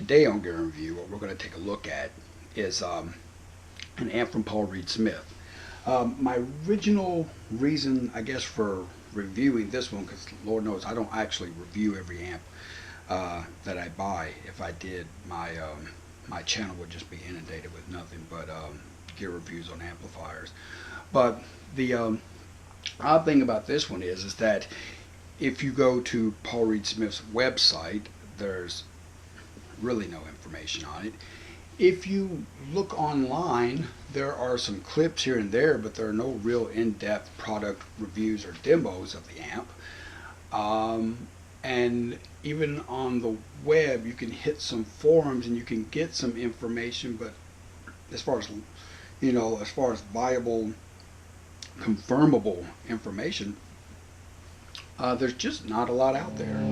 today on Gear Review, what we're going to take a look at is an amp from Paul Reed Smith. My original reason, I guess, for reviewing this one, because Lord knows I don't actually review every amp that I buy. If I did, my channel would just be inundated with nothing but gear reviews on amplifiers. But the odd thing about this one is that if you go to Paul Reed Smith's website, there's really no information on it. If you look online, there are some clips here and there, but there are no real in-depth product reviews or demos of the amp. And even on the web, you can hit some forums and you can get some information, but as far as, you know, as far as viable, confirmable information, there's just not a lot out there.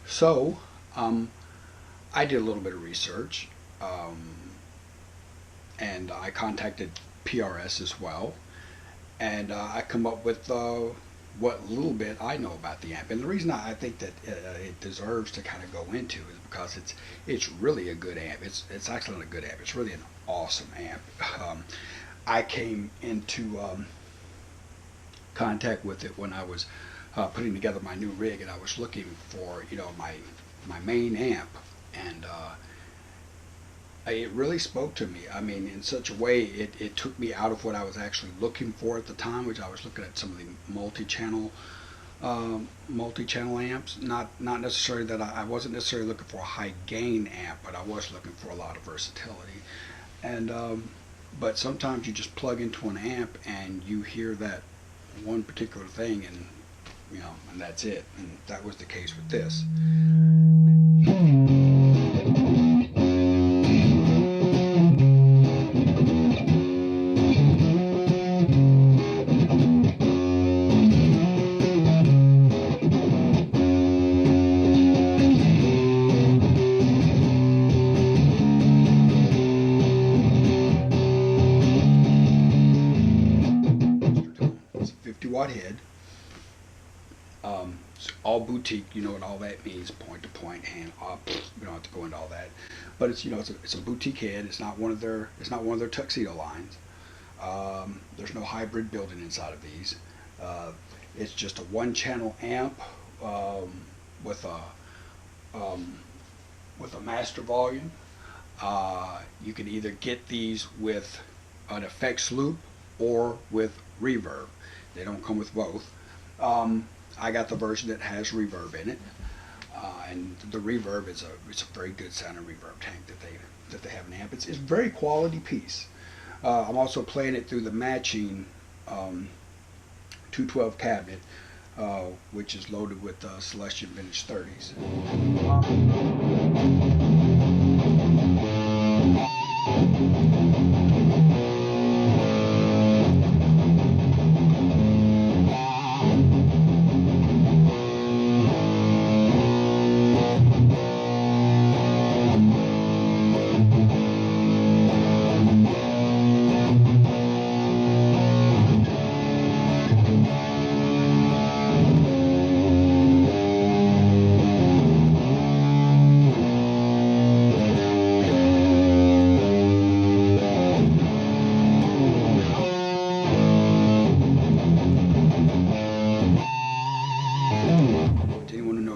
So, I did a little bit of research, and I contacted PRS as well, and I come up with what little bit I know about the amp. And the reason I think that it deserves to kind of go into is because it's really a good amp. It's actually not a good amp. It's really an awesome amp. I came into contact with it when I was putting together my new rig, and I was looking for, you know, my main amp, and it really spoke to me. I mean, in such a way, it took me out of what I was actually looking for at the time, which I was looking at some of the multi-channel amps. Not necessarily that I wasn't necessarily looking for a high gain amp, but I was looking for a lot of versatility. And but sometimes you just plug into an amp and you hear that one particular thing, and you know, and that's it. And that was the case with this. It's a 50-watt head. It's all boutique, you know what all that means, point to point, hand up. We don't have to go into all that, but it's, you know, it's a boutique head. It's not one of their tuxedo lines. There's no hybrid building inside of these. It's just a one-channel amp with a master volume. You can either get these with an effects loop or with reverb. They don't come with both. I got the version that has reverb in it, and the reverb it's a very good sounding reverb tank that they have in the amp. It's a very quality piece. I'm also playing it through the matching 212 cabinet, which is loaded with Celestion Vintage 30s.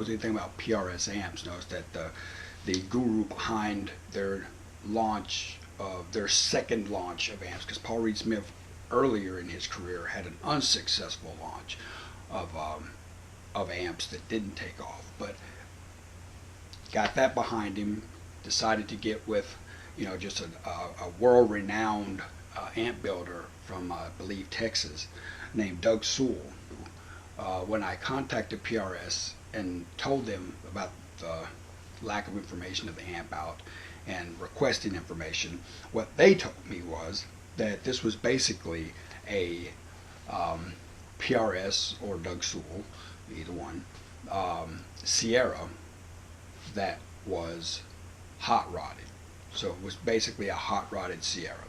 Anything about PRS amps knows that the guru behind their launch of their second launch of amps, because Paul Reed Smith earlier in his career had an unsuccessful launch of amps that didn't take off, but got that behind him, decided to get with, you know, just a world-renowned amp builder from I believe Texas named Doug Sewell. When I contacted PRS and told them about the lack of information of the amp out and requesting information, what they told me was that this was basically a PRS or Doug Sewell, either one, Sierra that was hot rodded. So it was basically a hot rodded Sierra.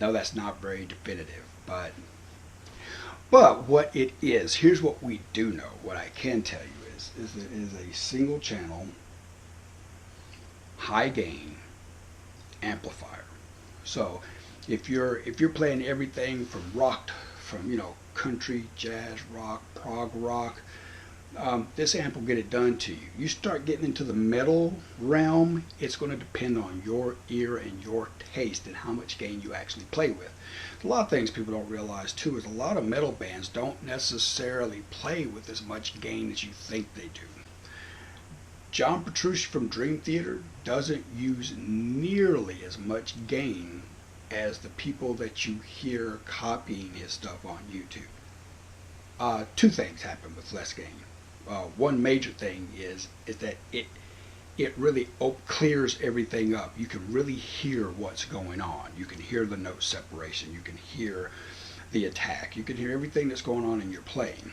Now that's not very definitive, but what it is, here's what we do know. What I can tell you is it is a single channel, high gain amplifier. So if you're playing everything from rock, from country, jazz, rock, prog rock, this amp will get it done to you. You start getting into the metal realm, it's going to depend on your ear and your taste and how much gain you actually play with. A lot of things people don't realize too is a lot of metal bands don't necessarily play with as much gain as you think they do. John Petrucci from Dream Theater doesn't use nearly as much gain as the people that you hear copying his stuff on YouTube. Two things happen with less gain. One major thing is that it really clears everything up. You can really hear what's going on. You can hear the note separation. You can hear the attack. You can hear everything that's going on in your playing.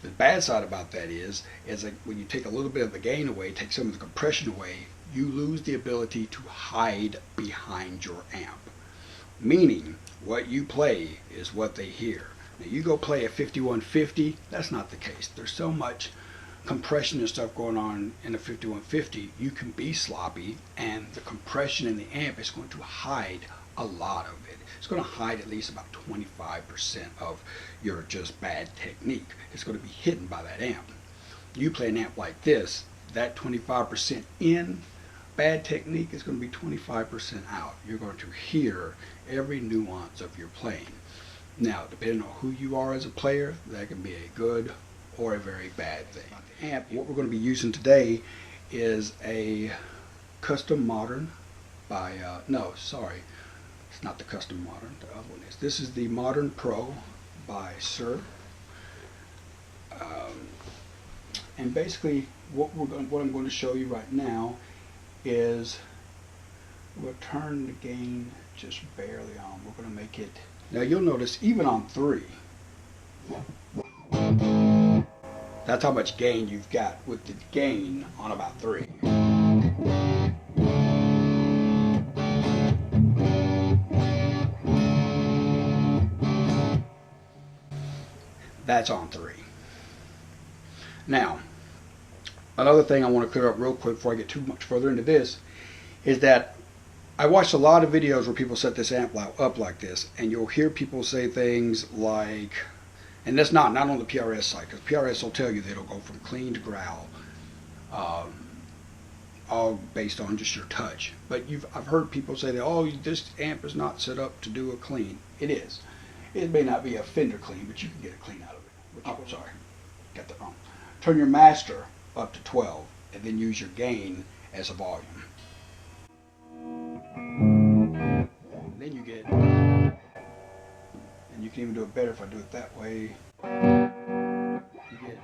The bad side about that is that when you take a little bit of the gain away, take some of the compression away, you lose the ability to hide behind your amp. Meaning, what you play is what they hear. Now you go play a 5150, that's not the case. There's so much compression and stuff going on in a 5150, you can be sloppy, and the compression in the amp is going to hide a lot of it. It's going to hide at least about 25% of your just bad technique. It's going to be hidden by that amp. You play an amp like this, that 25% in bad technique is going to be 25% out. You're going to hear every nuance of your playing. Now, depending on who you are as a player, that can be a good or a very bad thing. The amp, what we're going to be using today is a custom modern by, no, sorry, it's not the custom modern, the other one is. This is the Modern Pro by Sir. And basically, what I'm going to show you right now is we'll turn the gain just barely on. We're going to make it. Now you'll notice even on 3, that's how much gain you've got with the gain on about 3. That's on 3. Now, another thing I want to clear up real quick before I get too much further into this is that I watched a lot of videos where people set this amp up like this, and you'll hear people say things like, and that's not on the PRS side, because PRS will tell you that it'll go from clean to growl, all based on just your touch. But I've heard people say that, oh, this amp is not set up to do a clean. It is. It may not be a Fender clean, but you can get a clean out of it. Oh, sorry, got that wrong. Turn your master up to 12, and then use your gain as a volume. And then you get, and you can even do it better if I do it that way. You get,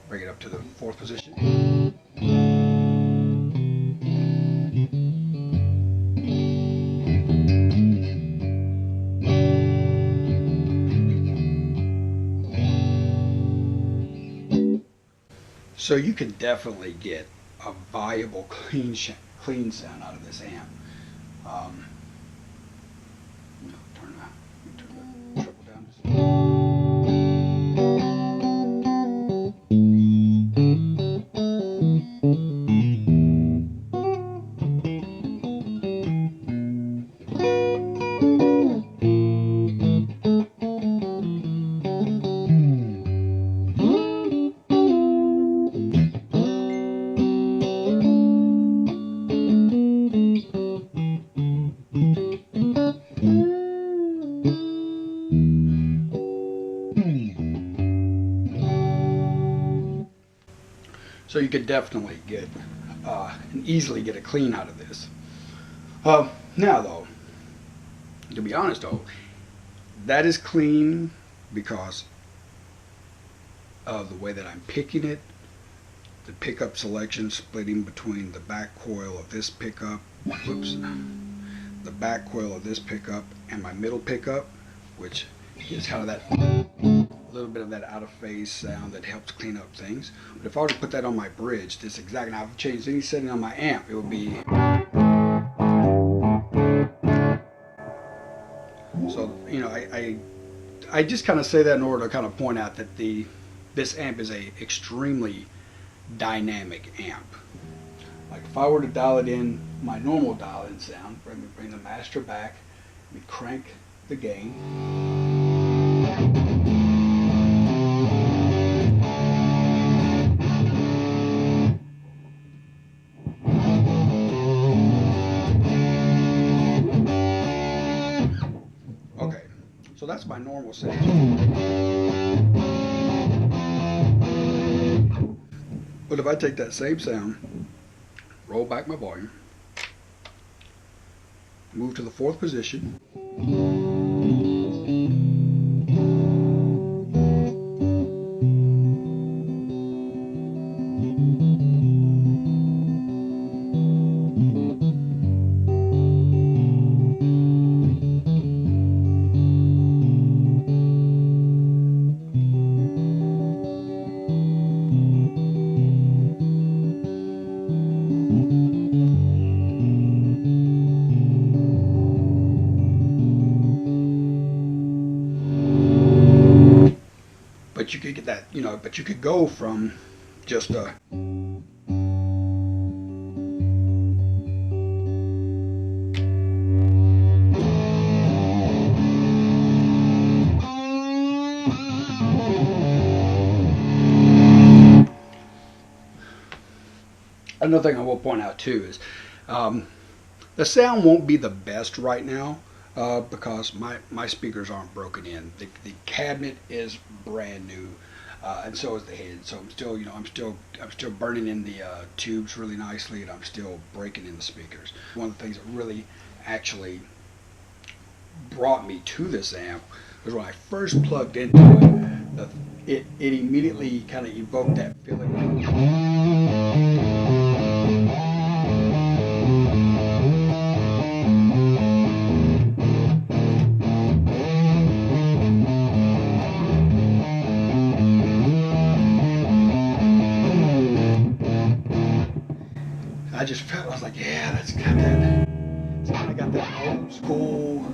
bring it up to the 4th position. So you can definitely get a viable clean sound out of this amp. Turn the treble down just a little. So you could definitely get and easily get a clean out of this. Now though, to be honest though, that is clean because of the way that I'm picking it. The pickup selection splitting between the back coil of this pickup, the back coil of this pickup and my middle pickup, which gives kind of that little bit of that out of phase sound that helps clean up things. But if I were to put that on my bridge, this exact, now if I changed any setting on my amp, it would be. So, you know, I just kind of say that in order to kind of point out that this amp is a extremely dynamic amp. Like if I were to dial it in my normal dial in sound, bring the master back, we crank the gain. Okay, so that's my normal setting. But if I take that same sound, roll back my volume, move to the 4th position, but you could get that, you know, but you could go from just a another thing I will point out too is the sound won't be the best right now because my speakers aren't broken in. The cabinet is brand new, and so is the head. So I'm still, you know, I'm still burning in the tubes really nicely, and I'm still breaking in the speakers. One of the things that really actually brought me to this amp was when I first plugged into it. It immediately kind of evoked that feeling. I just felt, I was like, yeah, that's got that, it's kind of got that old school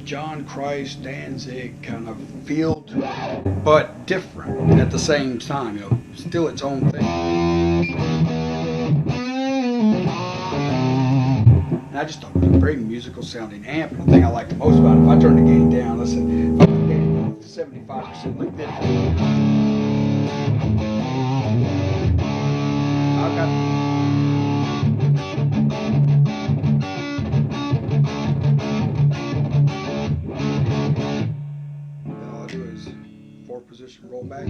John Christ, Danzig kind of feel to it, but different at the same time, you know, still its own thing. And I just thought it was a very musical sounding amp, and the thing I liked the most about it, if I turn the gain down, listen, if I turn the gain down to 75% like this, I've got position, roll back.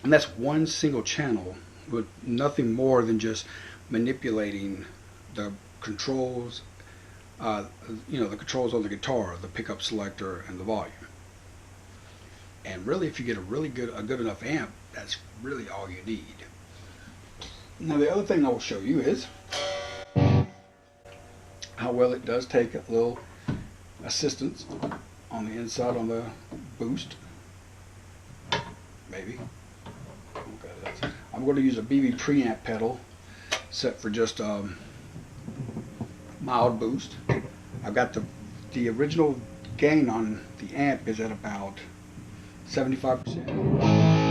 And that's one single channel with nothing more than just manipulating the controls, you know, the controls on the guitar, the pickup selector, and the volume. And really, if you get a good enough amp, that's really all you need. Now, the other thing I will show you is how well it does take a little assistance on the inside on the boost. Maybe. I'm going to use a BB preamp pedal set for just mild boost. I've got the original gain on the amp is at about 75%.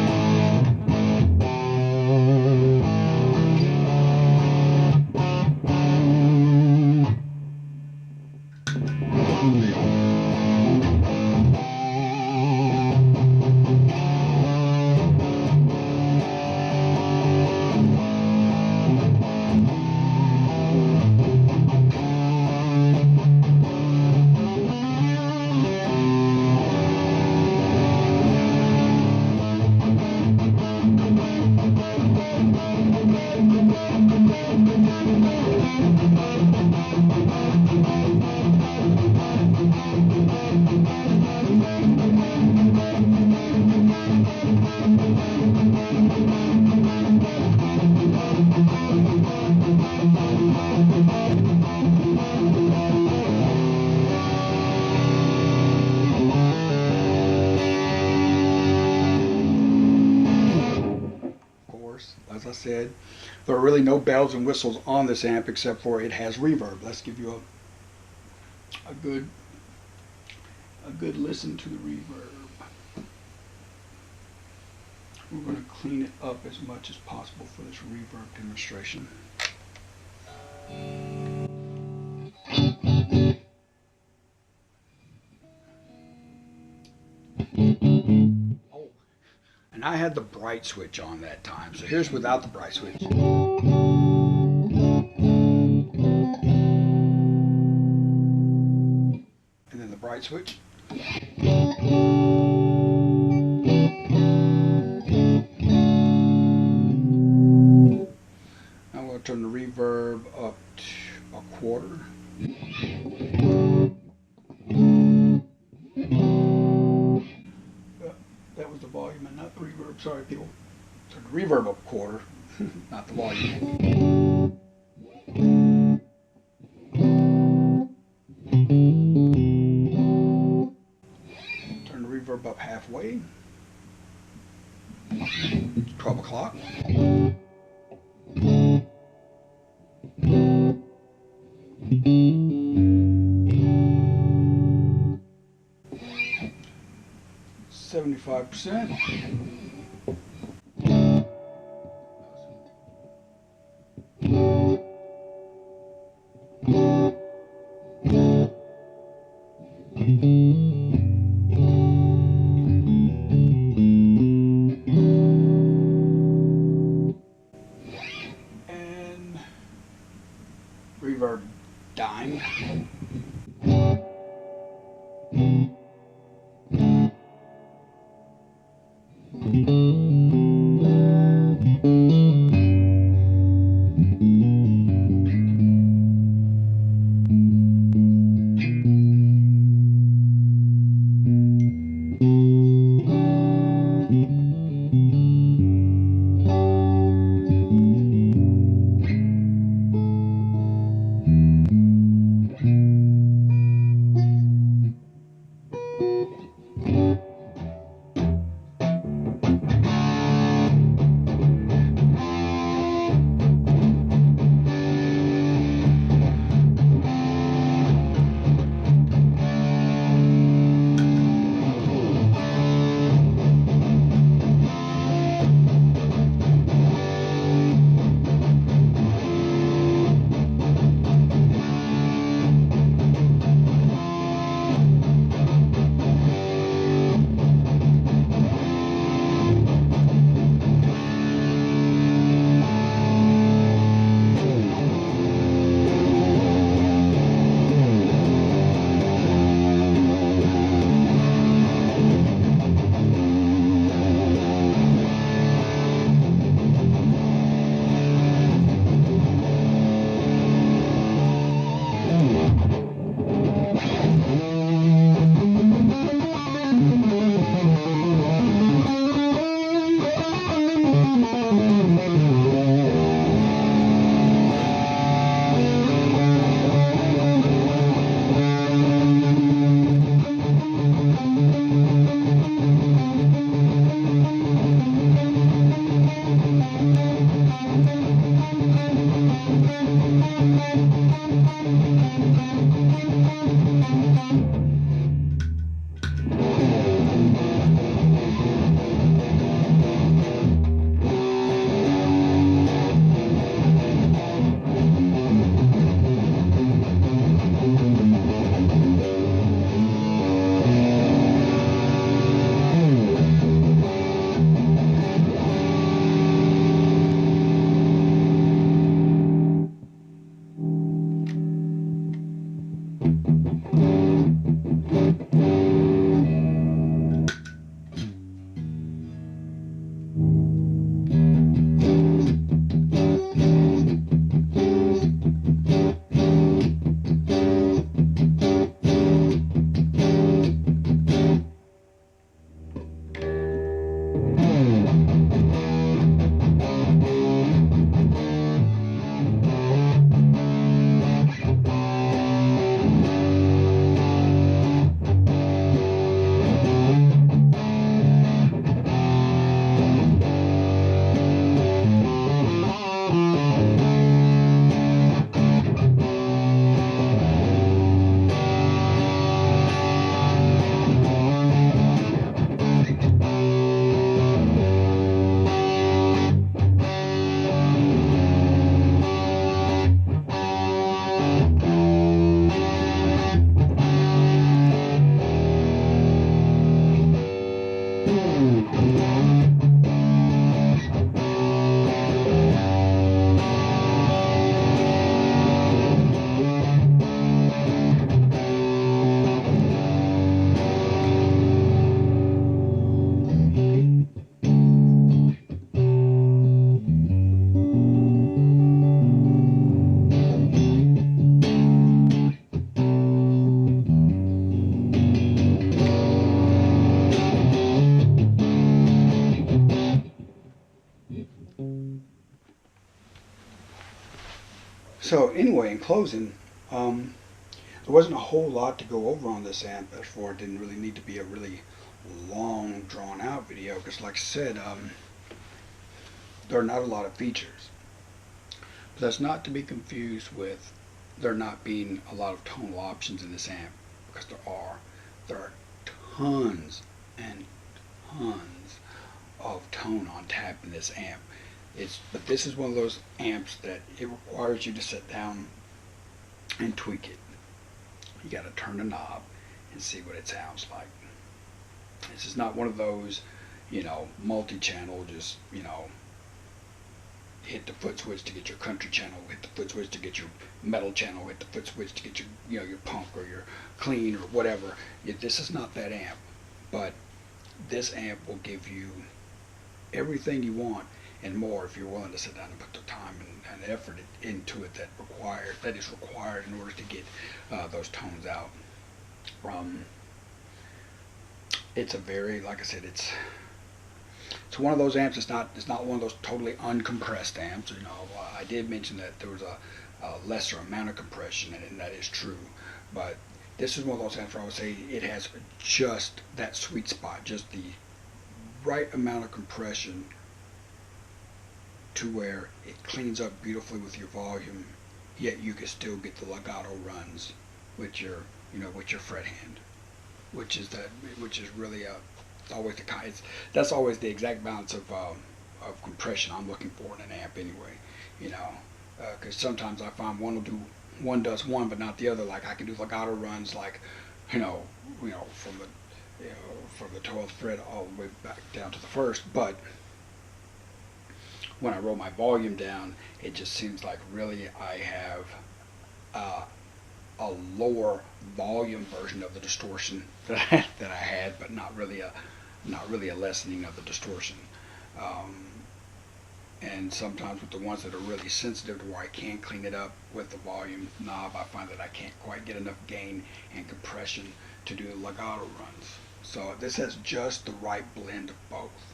As I said, there are really no bells and whistles on this amp except for it has reverb. Let's give you a good listen to the reverb. We're going to clean it up as much as possible for this reverb demonstration. And I had the bright switch on that time, so here's without the bright switch. And then the bright switch. Now I'm going to turn the reverb up to a quarter. That was the volume and not the reverb. Sorry, people. Turn the reverb up a quarter, not the volume. Turn the reverb up halfway. 12 o'clock. %. And reverb dime. So anyway, in closing, there wasn't a whole lot to go over on this amp. Therefore, it didn't really need to be a really long, drawn-out video because, like I said, there are not a lot of features. But that's not to be confused with there not being a lot of tonal options in this amp, because there are. There are tons and tons of tone on tap in this amp. But this is one of those amps that it requires you to sit down and tweak it. You got to turn the knob and see what it sounds like. This is not one of those, multi-channel, just, hit the foot switch to get your country channel, hit the foot switch to get your metal channel, hit the foot switch to get your, your punk or your clean or whatever. This is not that amp, but this amp will give you everything you want and more if you're willing to sit down and put the time and effort into it that is required in order to get those tones out. It's a very, like I said, it's one of those amps. It's not one of those totally uncompressed amps. I did mention that there was a lesser amount of compression in it, and that is true. But this is one of those amps where I would say it has just that sweet spot, just the right amount of compression to where it cleans up beautifully with your volume, yet you can still get the legato runs with your fret hand, which is really always that's always the exact balance of compression I'm looking for in an amp anyway. Because sometimes I find one does one but not the other. Like I can do legato runs like from the 12th fret all the way back down to the first, but when I roll my volume down, it just seems like really I have a lower volume version of the distortion that I had, but not really a lessening of the distortion. And sometimes with the ones that are really sensitive to where I can't clean it up with the volume knob, I find that I can't quite get enough gain and compression to do the legato runs. So this has just the right blend of both.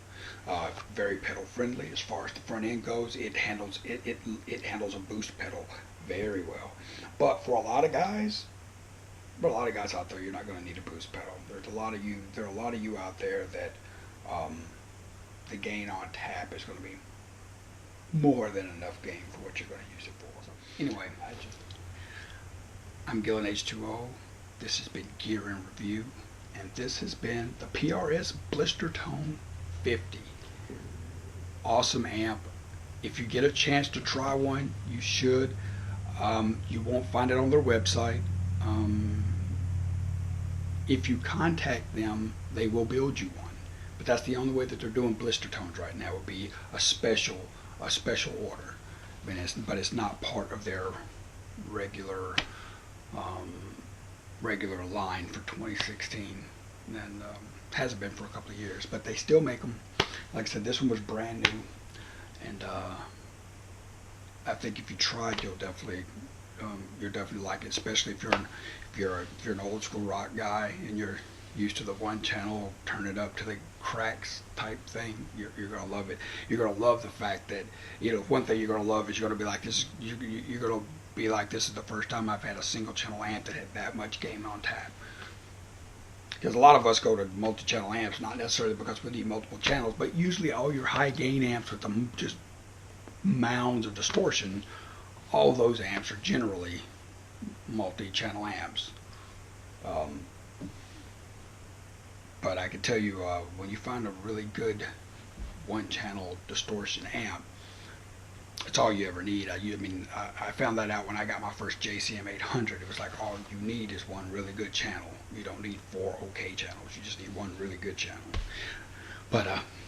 Very pedal friendly as far as the front end goes. It handles a boost pedal very well. But for a lot of guys out there, you're not going to need a boost pedal. There are a lot of you out there that the gain on tap is going to be more than enough gain for what you're going to use it for. So anyway, I'm Gillen H2O. This has been Gear in Review, and this has been the PRS Blistertone 50. Awesome amp. If you get a chance to try one, you should. You won't find it on their website. If you contact them, they will build you one. But that's the only way that they're doing Blistertones right now, would be a special order. But it's not part of their regular line for 2016, and hasn't been for a couple of years. But they still make them. Like I said, this one was brand new, and I think if you try it, you'll definitely like it. Especially if you're an old school rock guy and you're used to the one channel, turn it up to the cracks type thing. You're gonna love it. You're gonna love the fact that one thing you're gonna love is you're gonna be like this. You're gonna be like, this is the first time I've had a single channel amp that had that much gain on tap. Because a lot of us go to multi-channel amps, not necessarily because we need multiple channels, but usually all your high gain amps with them just mounds of distortion, all those amps are generally multi-channel amps. But I can tell you, when you find a really good one-channel distortion amp, it's all you ever need. I found that out when I got my first JCM 800. It was like all you need is one really good channel. You don't need 4 okay channels. You just need one really good channel. But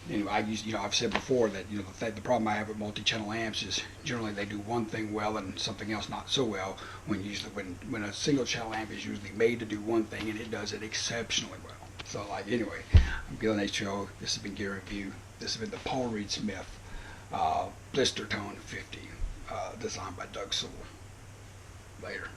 anyway, I've said before that the problem I have with multi-channel amps is generally they do one thing well and something else not so well. When a single channel amp is usually made to do one thing and it does it exceptionally well. So anyway, I'm Gillen H2O. This has been Gear Review. This has been the Paul Reed Smith Blistertone 50, designed by Doug Sewell. Later.